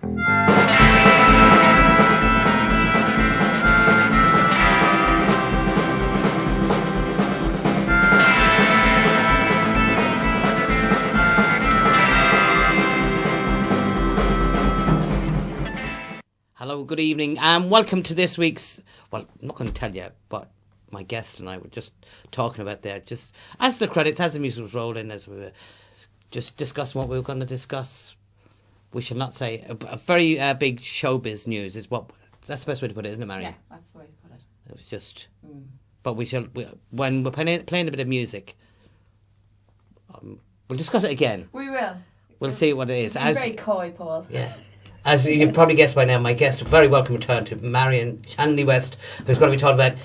Hello, good evening, and welcome to this week's, well, I'm not going to tell you, but my guest and I were just talking about that, just as the credits, as the music was rolling, as we were just discussing what we were going to discuss. We shall not say, a very big showbiz news is what, that's the best way to put it, isn't it, Marion? Yeah, that's the way to put it. It was just, but when we're playing a bit of music, we'll discuss it again. We will. We'll see what it is. You're very coy, Paul. Yeah. As you can probably guess by now, my guest, a very welcome return to Marion Shanley West, who's going to be talking about,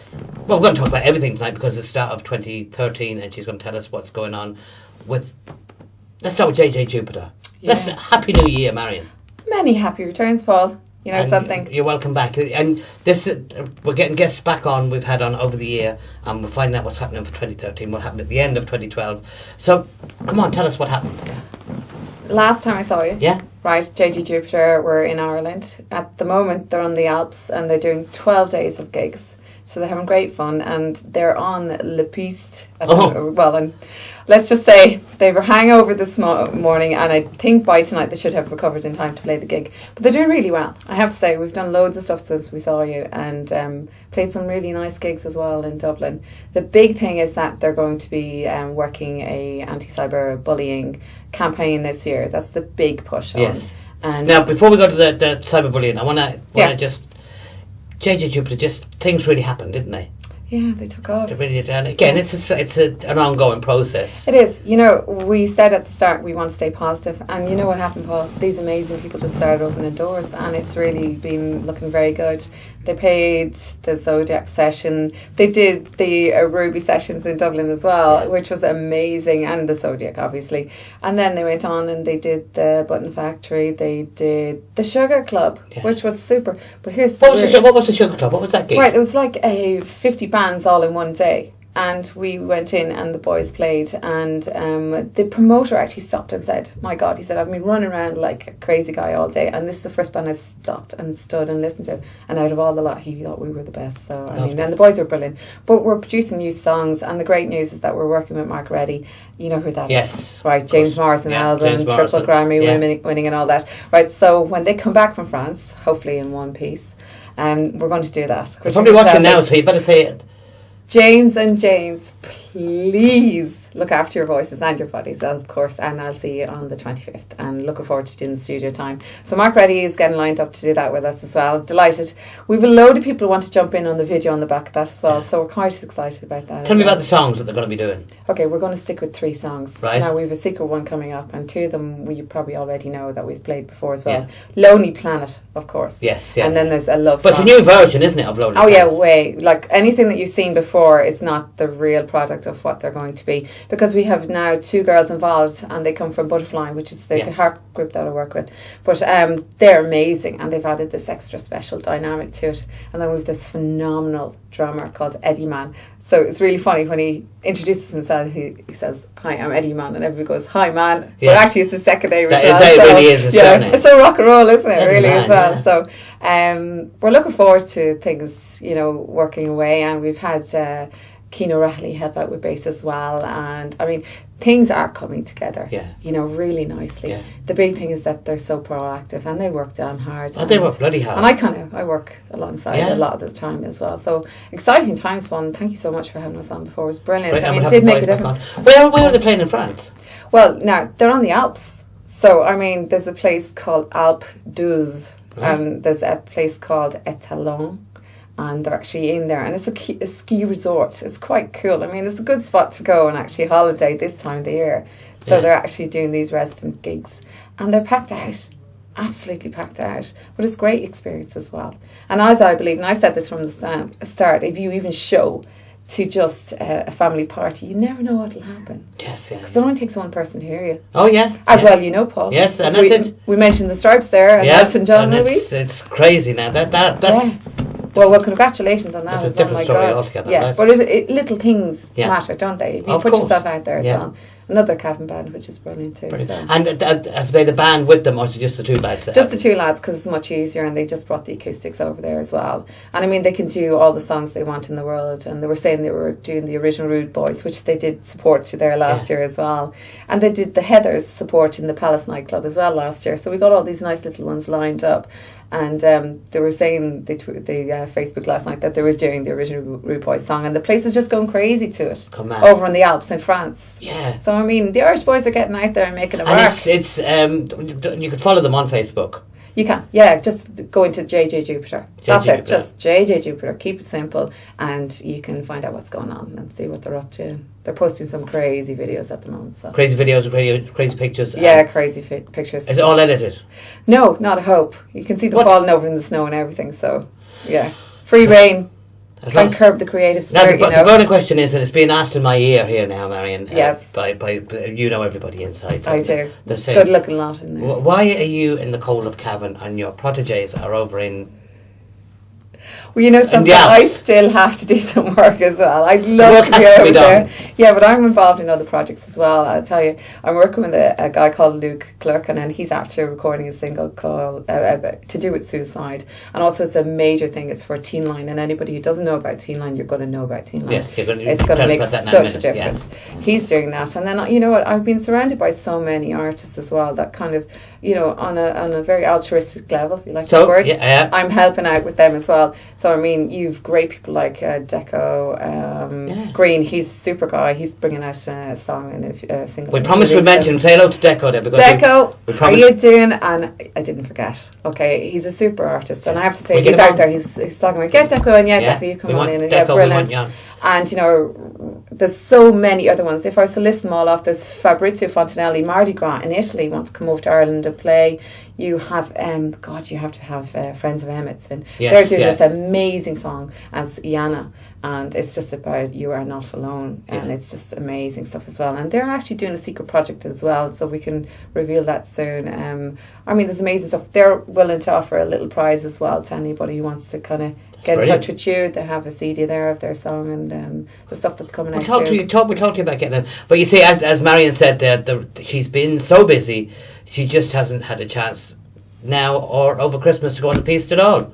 well, we're going to talk about everything tonight because it's the start of 2013 and she's going to tell us what's going on with, let's start with JJ Jupiter. Yeah. Happy New Year, Marion. Many happy returns, Paul. You know, and something. You're welcome back. And this, we're getting guests back on, we've had on over the year, and we're finding out what's happening for 2013, what happened at the end of 2012. So, come on, tell us what happened. Last time I saw you. Yeah. Right, JG Jupiter were in Ireland. At the moment, they're on the Alps and they're doing 12 days of gigs. So they're having great fun and they're on Le Piste. Well, and let's just say they were hangover this morning and I think by tonight they should have recovered in time to play the gig. But they're doing really well. I have to say, we've done loads of stuff since we saw you and played some really nice gigs as well in Dublin. The big thing is that they're going to be working a anti-cyber bullying campaign this year. That's the big push on. Yes. And now, before we go to the cyberbullying, I want to just JJ Jupiter. Just things really happened, didn't they? Yeah, they took off. They really did. And again, it's an ongoing process. It is. You know, we said at the start we want to stay positive, and you know what happened, Paul? These amazing people just started opening doors, and it's really been looking very good. They played the Zodiac session. They did the Ruby sessions in Dublin as well, which was amazing, and the Zodiac, obviously. And then they went on and they did the Button Factory. They did the Sugar Club, which was super. But here's what was the Sugar Club? What was that gig? Right, it was like a 50 bands all in one day. And we went in and the boys played and the promoter actually stopped and said, my God, he said, I've been running around like a crazy guy all day and this is the first band I've stopped and stood and listened to. And out of all the lot, he thought we were the best. So, I mean, and the boys were brilliant. But we're producing new songs and the great news is that we're working with Mark Reddy. You know who that is? Right, James Morrison album, triple Grammy winning and all that. Right, so when they come back from France, hopefully in one piece, we're going to do that. They're probably watching now, so you better say it. James and James, please look after your voices and your bodies, of course, and I'll see you on the 25th and looking forward to doing the studio time. So Mark Reddy is getting lined up to do that with us as well. Delighted. We have a load of people who want to jump in on the video on the back of that as well, so we're quite excited about that. Tell me about the songs that they're going to be doing. Okay, we're going to stick with 3 songs. Right. Now we have a secret one coming up and 2 of them you probably already know that we've played before as well. Yeah. Lonely Planet, of course. Yes, yeah. And then there's a love song. But it's a new version, isn't it, of Lonely Planet? Oh yeah, way. Like anything that you've seen before, it's not the real product of what they're going to be. Because we have now 2 girls involved and they come from Butterfly, which is the harp group that I work with. But they're amazing and they've added this extra special dynamic to it. And then we have this phenomenal drummer called Eddie Man. So it's really funny when he introduces himself, he says, hi, I'm Eddie Man, and everybody goes, hi man. Yeah. But actually it's the second name as well. That really is a surname. It's so rock and roll, isn't it, Eddie really, Man, as well. So we're looking forward to things, you know, working away, and we've had Keno Rahley help out with bass as well, and I mean things are coming together, you know, really nicely. The big thing is that they're so proactive and they work damn hard. Oh, they work bloody hard. And I work alongside a lot of the time as well. So exciting times, Paul, and thank you so much for having us on before. It was brilliant. Right, I mean, it did make a difference. Where are they playing in France? Well, now they're on the Alps. So I mean, there's a place called Alpe d'Huez, and there's a place called Etalon. And they're actually in there, and it's a ski resort. It's quite cool. I mean, it's a good spot to go and actually holiday this time of the year. So they're actually doing these resident gigs, and they're packed out, absolutely packed out. But it's a great experience as well. And as I believe, and I've said this from the start, if you even show to just a family party, you never know what will happen. Yes, yeah. Because it only takes one person to hear you. Oh, yeah. As well, you know, Paul. Yes, and that's it. We mentioned the Stripes there, and Elton John movie. It's crazy now. That's. Well, congratulations on that. It's a different story altogether. Yeah, but little things matter, don't they? If you put yourself out there as well. another cabin band, which is brilliant too. Brilliant. So. And have they the band with them, or is it just the two lads? Just the two lads, because it's much easier, and they just brought the acoustics over there as well. And I mean, they can do all the songs they want in the world, and they were saying they were doing the original Rude Boys, which they did support to there last year as well. And they did the Heathers support in the Palace nightclub as well last year. So we got all these nice little ones lined up. And they were saying, the Facebook last night, that they were doing the original Rude Boys song, and the place was just going crazy to it. Over in the Alps in France. Yeah. So I mean, the Irish boys are getting out there and making it work. And it's you could follow them on Facebook. You can, yeah. Just go into JJ Jupiter. That's it. Jupiter. Just JJ Jupiter. Keep it simple, and you can find out what's going on and see what they're up to. They're posting some crazy videos at the moment. So crazy videos, crazy pictures. Yeah, crazy pictures. Is it all edited? No, not a hope. You can see them falling over in the snow and everything. So yeah, free reign. Try and curb the creative spirit. Now, the burning question is, and it's being asked in my ear here now, Marion. Yes. By you know everybody inside. So I do. Saying, good looking lot in there. Why are you in the cold of Cavan and your proteges are over in? Well, you know something, I still have to do some work as well. I'd love to be over there. Yeah, but I'm involved in other projects as well. I'll tell you, I'm working with a guy called Luke Clerkin, and he's actually recording a single called to do with suicide. And also it's a major thing. It's for Teen Line, and anybody who doesn't know about Teen Line, you're going to know about Teen Line. Yes, it's going to make such a difference. Yeah. He's doing that. And then, you know what, I've been surrounded by so many artists as well that kind of, you know, on a very altruistic level, if you like the word. Yeah. I'm helping out with them as well. So I mean, you've great people like Deco Green. He's a super guy. He's bringing out a song and a single. We promised we'd mention him. Say hello to Deco there, because Deco, how are you doing? And I didn't forget. Okay, he's a super artist, and I have to say, he's out there. He's talking about get Deco, and Deco, you come on in, and Deco, brilliant. And you know, there's so many other ones. If I was to list them all off, there's Fabrizio Fontanelli, Mardi Gras in Italy, want to come over to Ireland and play. You have, you have to have Friends of Emmett's, and they're doing this amazing song as Iana, and it's just about you are not alone, and it's just amazing stuff as well. And they're actually doing a secret project as well, so we can reveal that soon. I mean, there's amazing stuff. They're willing to offer a little prize as well to anybody who wants to kind of get in touch with you. They have a CD there of their song and the stuff that's coming out. We'll talk to you about getting them. But you see, as Marion said, she's been so busy, she just hasn't had a chance now or over Christmas to go on the piste at all.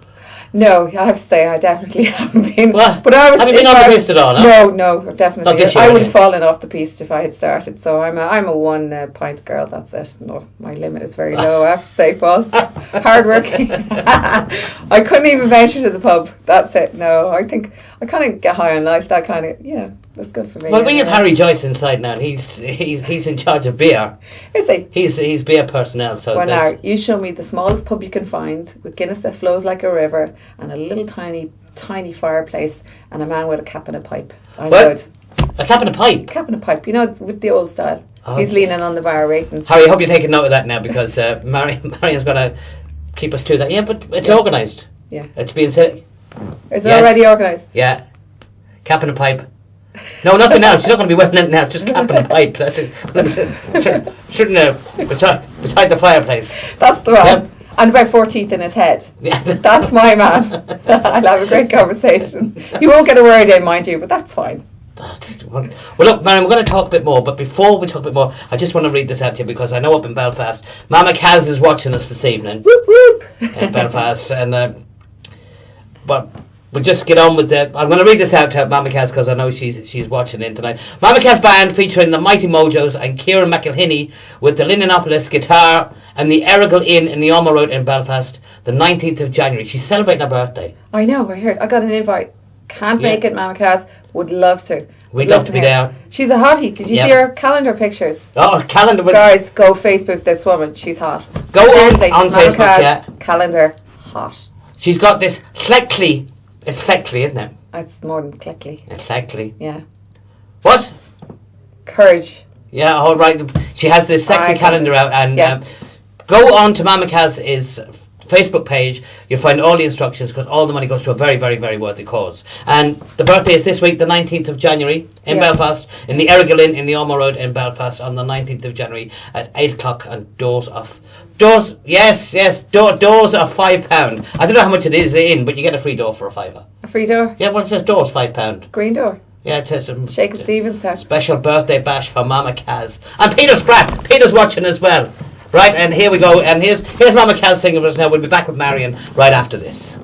No, I have to say I definitely haven't been. Well, but I was. Have you been on the piste at all? No, definitely. Not this year, I would have fallen off the piste if I had started. So I'm a 1 pint girl. That's it. No, my limit is very low. I have to say, Paul. Hard working. I couldn't even venture to the pub. That's it. No, I think I kind of get high on life. That kind of that's good for me. Well, we have Harry Joyce inside now. He's in charge of beer. Is he? He's beer personnel. So well, now you show me the smallest pub you can find with Guinness that flows like a river and a little tiny fireplace and a man with a cap and a pipe. I'm good. A cap and a pipe. Cap and a pipe. You know, with the old style. Okay. He's leaning on the bar waiting. Harry, I hope you're taking note of that now, because Marion's going to keep us to that. Yeah, but it's organised. Yeah. It's being said. Is it already organised? Yeah. Cap and a pipe. No, nothing else. She's not going to be wearing it now. Just cap and a pipe. That's it. Shouldn't beside the fireplace. That's the one. Yep. And about 4 teeth in his head. Yeah. That's my man. I'll have a great conversation. You won't get a word in, mind you, but that's fine. Well, look, Marion, we're going to talk a bit more, but before we talk a bit more, I just want to read this out to you, because I know up in Belfast, Mama Kaz is watching us this evening. Whoop, whoop. In Belfast, and but we'll just get on with I'm going to read this out to Mama Kaz, because I know she's watching in tonight. Mama Kaz Band featuring the Mighty Mojos and Kieran McElhinney with the Linonopolis guitar and the Errigal Inn in the Alma Road in Belfast, the 19th of January. She's celebrating her birthday. I know, I heard. I got an invite. Can't make it, Mama Kaz. Would love to. We'd love to be there. She's a hottie. Did you see her calendar pictures? Oh, calendar. Guys, go Facebook this woman. She's hot. Go on Facebook, Kaz, calendar, hot. She's got this Cleckley. It's Cleckley, isn't it? It's more than Cleckley. It's Cleckley. Yeah. What? Courage. Yeah, all right. She has this sexy calendar out, and go on to Mama Kaz's Facebook page. You'll find all the instructions, because all the money goes to a very, very, very worthy cause. And the birthday is this week, the 19th of January in Belfast, in the Errigal Inn in the Alma Road in Belfast on the 19th of January at 8 o'clock, and doors are £5. I don't know how much it is in, but you get a free door for a £5. A free door? Yeah, well, it says doors £5. Green door? Yeah, it says Shakin' Stevens style. special birthday bash for Mama Kaz. And Peter's crap. Peter's watching as well. Right, and here we go. And here's Mama Kaz singing for us now. We'll be back with Marion right after this.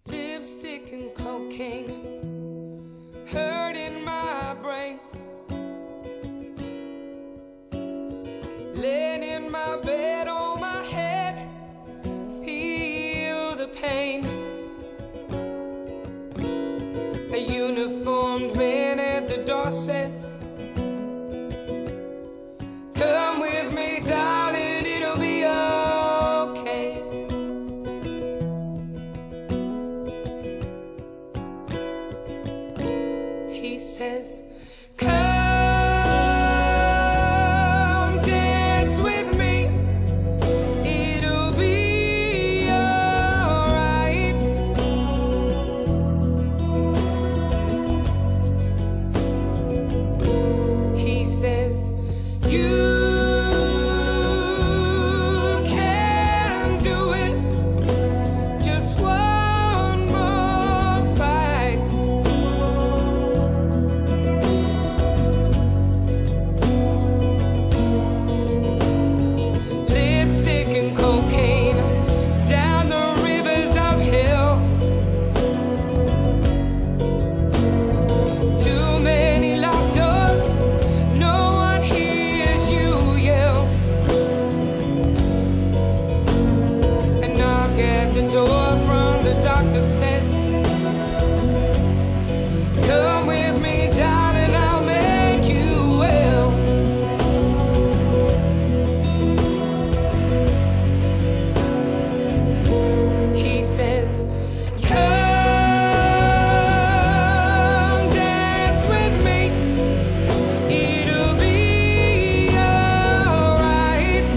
Lipstick and cocaine, hurt in my brain, laying in my bed on my head, feel the pain. A uniformed man at the door says, come with me, darling, it'll be okay. He says, come dance with me, it'll be alright. He says, you can do it, just one more fight. Lipstick and cocaine down the rivers of hell. Too many locked doors, no one hears you yell. A knock at the door from the doctor says, come with me, darling, I'll make you well. He says, come dance with me, it'll be alright.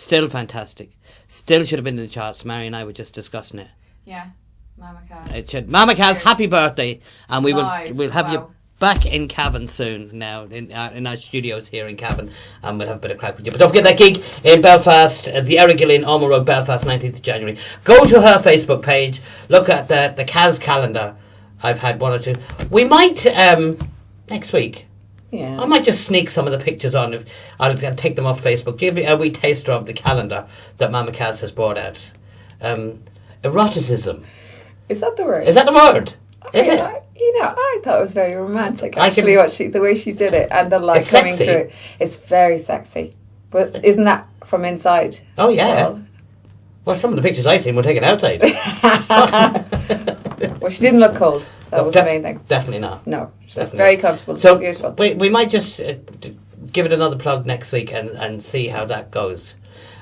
Still fantastic. Still should have been in the charts. Mary and I were just discussing it. Yeah, Mama Cass. It should. Mama Cass, happy birthday, and we'll have you Wow. back in Cavan soon. Now in our studios here in Cavan, and we'll have a bit of crack with you. But don't forget that gig in Belfast, the Errigalin, Ormer Road, Belfast, 19th of January. Go to her Facebook page. Look at the Kaz calendar. I've had one or two. We might next week. Yeah. I might just sneak some of the pictures on. If I'll take them off Facebook. Give you a wee taster of the calendar that Mama Kaz has brought out. Eroticism. Is that the word? Is that the word? Is it? I thought it was very romantic. I Actually, can- the way she did it, and the light It's coming sexy. through, it's very sexy. But isn't that from inside? Oh yeah. Well, Well, some of the pictures I seen will take it outside. well, she didn't look cold. That was the main thing. Definitely not. No, she was Definitely very not. comfortable. So Beautiful. we might just give it another plug next week and see how that goes.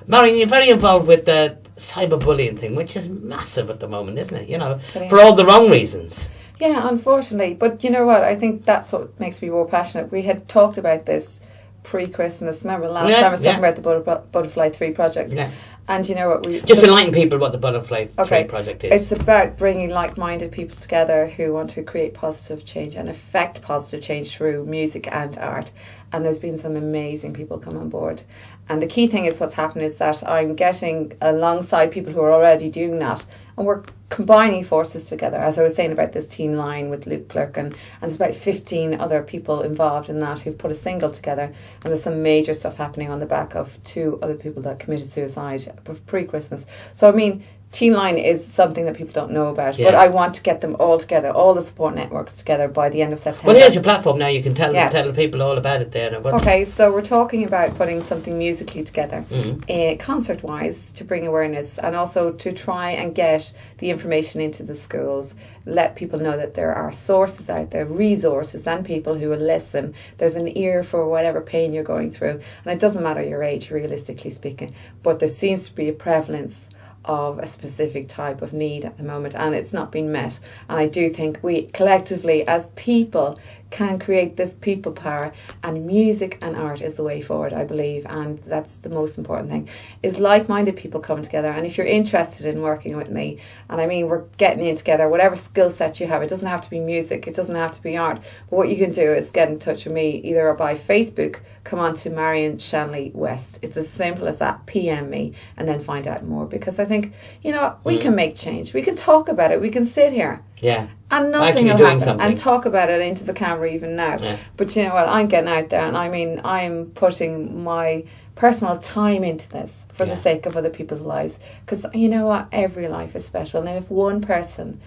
Marion, you're very involved with the cyberbullying thing, which is massive at the moment, isn't it? You know, It for is. all the wrong reasons. Yeah, unfortunately. But you know what? I think that's what makes me more passionate. We had talked about this pre-Christmas. Remember last Yeah, time I was talking yeah. about the Butterfly 3 project? Yeah. And you know what? We Just enlighten people what the Butterfly 3 project is. It's about bringing like-minded people together who want to create positive change and affect positive change through music and art. And there's been some amazing people come on board. And the key thing is what's happened is that I'm getting alongside people who are already doing that, and we're combining forces together. As I was saying about this teen line with Luke Clerk, and there's about 15 other people involved in that who've put a single together, and there's some major stuff happening on the back of 2 other people that committed suicide pre-Christmas. So I mean, Teen Line is something that people don't know about, Yeah. but I want to get them all together, all the support networks together by the end of September. Well, here's your platform now. You can tell Yes. the people all about it there. Okay, so we're talking about putting something musically together, Mm-hmm. concert-wise, to bring awareness and also to try and get the information into the schools. Let people know that there are sources out there, resources, and people who will listen. There's an ear for whatever pain you're going through. And it doesn't matter your age, realistically speaking, but there seems to be a prevalence of a specific type of need at the moment, and it's not being met. And I do think we collectively as people can create this people power, and music and art is the way forward, I believe, and that's the most important thing, is like-minded people come together. And if you're interested in working with me, and I mean we're getting in together, whatever skill set you have, it doesn't have to be music, it doesn't have to be art, but what you can do is get in touch with me either by Facebook, come on to Marion Shanley West. It's as simple as that. PM me and then find out more, because I think, you know, we can make change. We can talk about it. We can sit here Yeah. and nothing Actually will doing happen something. and talk about it into the camera even now. Yeah. But you know what? I'm getting out there, and I mean, I'm putting my personal time into this for the Yeah. sake of other people's lives, because you know what? Every life is special, and if one person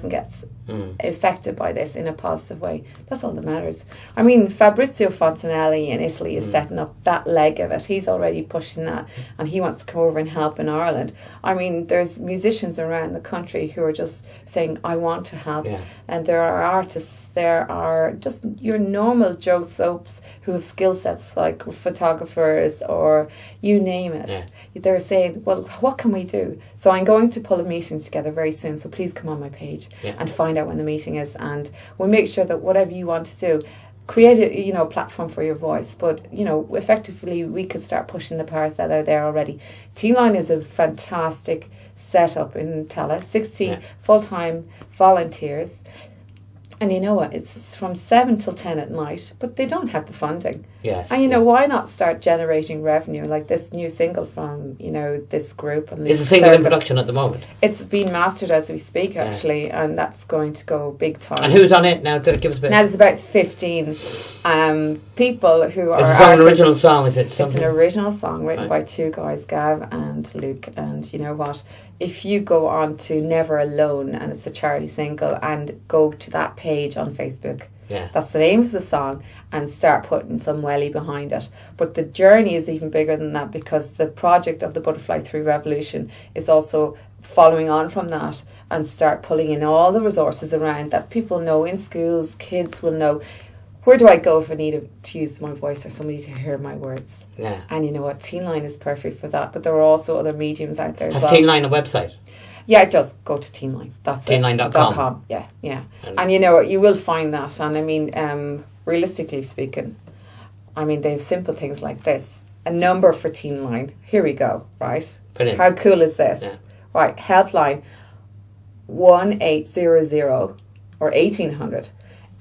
gets affected by this in a positive way, that's all that matters. I mean, Fabrizio Fontanelli in Italy is setting up that leg of it. He's already pushing that, and he wants to come over and help in Ireland. I mean, there's musicians around the country who are just saying, I want to help. Yeah. And there are artists, there are just your normal Joe Soaps who have skill sets like photographers or you name it. Yeah. They're saying, well, what can we do? So I'm going to pull a meeting together very soon, so please come on my page Yeah. and find out when the meeting is, and we'll make sure that whatever you want to do, create a platform for your voice, but effectively we could start pushing the powers that are there already. Teen Line is a fantastic setup in Tala, 60 Yeah. full-time volunteers, and you know what, it's from 7 till 10 at night, but they don't have the funding. Yes. And why not start generating revenue like this new single from this group? And Is the single in production at the moment? It's being mastered as we speak, actually, and that's going to go big time. And who's on it now? Give us a bit. Now there's about 15 people who are Is it an artists. original song? Is it It's something? an original song written Right. by 2 guys, Gav and Luke. And you know what? If you go on to Never Alone, and it's a charity single, and go to that page on Facebook, Yeah. that's the name of the song, and start putting some welly behind it. But the journey is even bigger than that, because the project of the Butterfly 3 Revolution is also following on from that, and start pulling in all the resources around that people know in schools, kids will know. Where do I go if I need to use my voice or somebody to hear my words? Yeah. And you know what? Teen Line is perfect for that. But there are also other mediums out there as Has well. Teen Line a website? Yeah, it does. Go to Teen Line. That's Teenline.com. .com. Yeah. And you know what? You will find that. And I mean, realistically speaking, I mean, they have simple things like this. a number for Teen Line. Here we go, right? Brilliant. How cool is this? Yeah. Right, helpline 1800 or 1800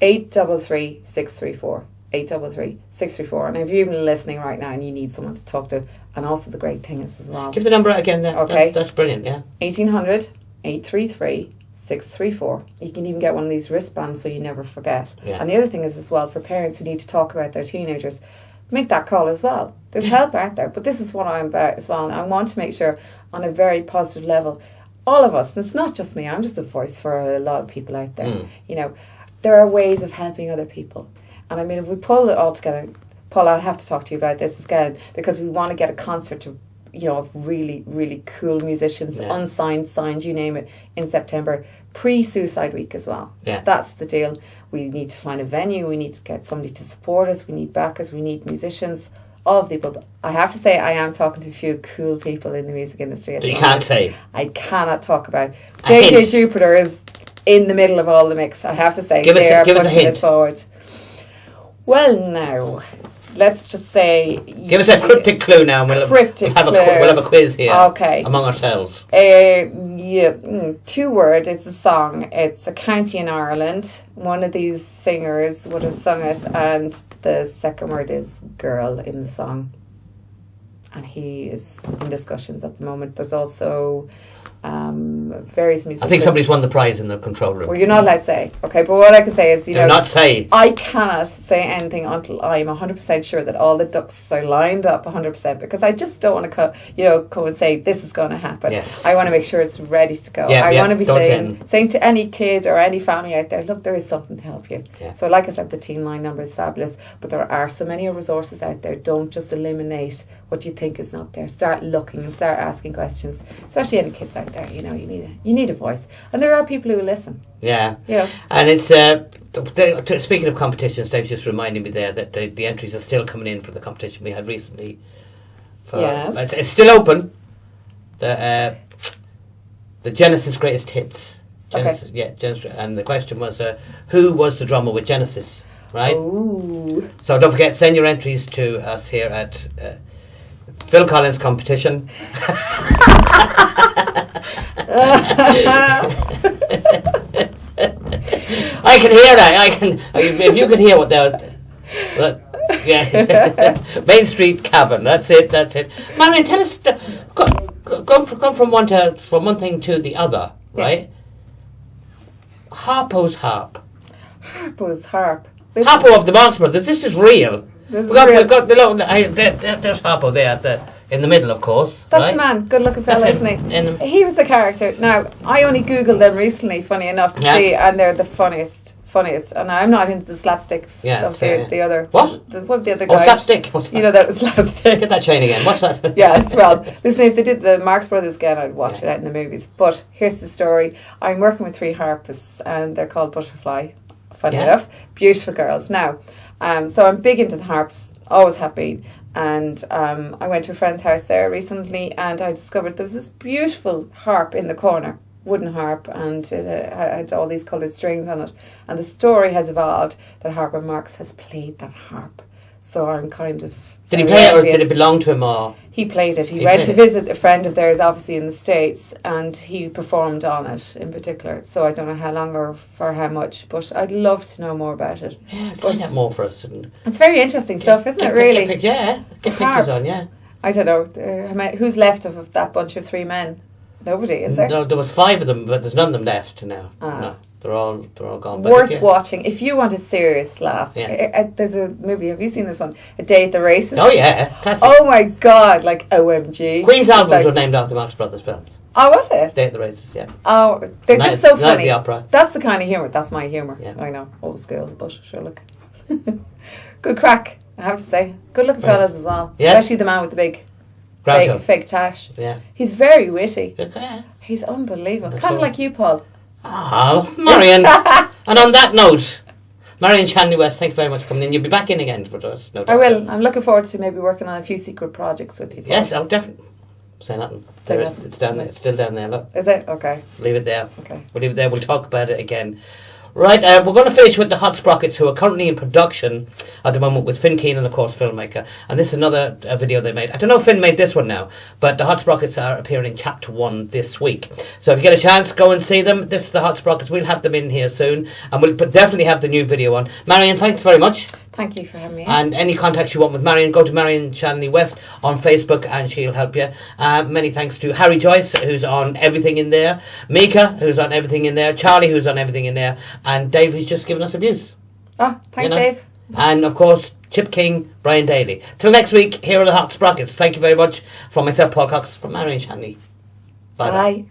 833 634. 833 634. And if you're even listening right now and you need someone to talk to, and also the great thing is as well. Give the number out again there. Okay. That's brilliant, yeah. 1800 833 634. You can even get one of these wristbands so you never forget. Yeah. And the other thing is as well, for parents who need to talk about their teenagers, make that call as well. There's help out there, but this is what I'm about as well. And I want to make sure on a very positive level, all of us, and it's not just me, I'm just a voice for a lot of people out there. You know, there are ways of helping other people. And I mean, if we pull it all together, Paul, I'll have to talk to you about this again, because we want to get a concert of, you know, of really, really cool musicians, unsigned, signed, you name it, in September, pre-Suicide Week as well. Yeah. That's the deal. We need to find a venue, we need to get somebody to support us, we need backers, we need musicians, all of the people. I have to say, I am talking to a few cool people in the music industry. But you can't say. I cannot talk about. JJ Jupiter is in the middle of all the mix, I have to say. Give us a hint. It forward. Well, now, let's just say... Give us a cryptic clue now, and we'll have a quiz here. Okay. Among ourselves. 2 words. It's a song. It's a county in Ireland. One of these singers would have sung it, and the second word is girl in the song. And he is in discussions at the moment. There's also various music. I think somebody's won the prize in the control room. Well, you're not allowed to say. Okay, but what I can say is, you know, not say. I cannot say anything until I'm 100% sure that all the ducks are lined up 100%, because I just don't want to come and say this is going to happen. Yes. I want to make sure it's ready to go. I want to be saying to any kid or any family out there, look, there is something to help you. Yeah. So like I said, the Teen Line number is fabulous, but there are so many resources out there. Don't just eliminate what you think is not there. Start looking and start asking questions, especially any kids out there. You know, you need a voice, and there are people who listen. Yeah. Yeah. And it's speaking of competitions, Dave's just reminding me there that the entries are still coming in for the competition we had recently. Yes. It's still open. The Genesis Greatest Hits. Genesis, Okay. Yeah, Genesis, and the question was, who was the drummer with Genesis? Right. Ooh. So don't forget, send your entries to us here at Phil Collins Competition. I can hear that. I can. If you could hear what they're. Yeah. Main Street Cavern. That's it. Marion, tell us. Go from one thing to the other, right? Harpo's harp. Harpo's harp. Harpo of the Marx Brothers. This is real. This is We've real. got the little. There's Harpo there in the middle, of course. That's right? the man, good looking fella, That's isn't him. he? He was the character. Now, I only Googled them recently, funny enough, to see, and they're the funniest. And I'm not into the slapsticks of the other. What? The other Oh, guys. slapstick. What's that? You know that was slapstick. Get that chain again. What's that? Yes, well, listen, if they did the Marx Brothers again, I'd watch it out in the movies. But here's the story. I'm working with 3 harpists, and they're called Butterfly. Funny enough. Beautiful girls. Now, so I'm big into the harps, always have been. And I went to a friend's house there recently, and I discovered there was this beautiful harp in the corner, wooden harp, and it had all these coloured strings on it. And the story has evolved that Harper Marx has played that harp. So I'm kind of... Did he play it, or did it belong to him? Or he played it. He went to visit a friend of theirs, obviously in the States, and he performed on it in particular. So I don't know how long or for how much, but I'd love to know more about it. Yeah, find out more for us. It's very interesting stuff, isn't it, really? Get pictures on, yeah. I don't know. Who's left of that bunch of 3 men? Nobody, is there? No, there was 5 of them, but there's none of them left now. No, they're all gone. But Worth watching if you want a serious laugh. Yeah. There's a movie. Have you seen this one? A Day at the Races. Oh yeah, classic. Oh my God! Like OMG. Queen's albums were named after Marx Brothers films. Oh, was it? Day at the Races, yeah. Oh, they're just so Night funny. at the Opera. That's the kind of humour. That's my humour. Yeah. I know, old school, but sure, look. Good crack, I have to say. Good looking fellas as well. Yes. Especially the man with the big Groucho. fake tash. Yeah. He's very witty. Okay. He's unbelievable. That's Kind of cool. like you, Paul. Oh, Marion. And on that note, Marion Shanley West, thank you very much for coming in. You'll be back in again for us, no doubt. I will. I'm looking forward to maybe working on a few secret projects with you, Paul. Yes, I'll definitely say nothing. Say nothing. It's down there. It's still down there. Look, Is it? Okay. leave it there. Okay. We'll leave it there. We'll talk about it again Right, we're going to finish with the Hot Sprockets, who are currently in production at the moment with Finn Keenan, of course, filmmaker. And this is another video they made. I don't know if Finn made this one now, but the Hot Sprockets are appearing in Chapter 1 this week. So if you get a chance, go and see them. This is the Hot Sprockets. We'll have them in here soon, and we'll definitely have the new video on. Marion, thanks very much. Thank you for having me. And any contacts you want with Marion, go to Marion Shanley West on Facebook and she'll help you. Many thanks to Harry Joyce, who's on everything in there, Mika, who's on everything in there, Charlie, who's on everything in there, and Dave, who's just given us abuse. Oh, thanks, Dave. And of course, Chip King, Brian Daly. Till next week, here are the Hot Sprockets. Thank you very much. From myself, Paul Cox, from Marion Shanley. Bye. Bye.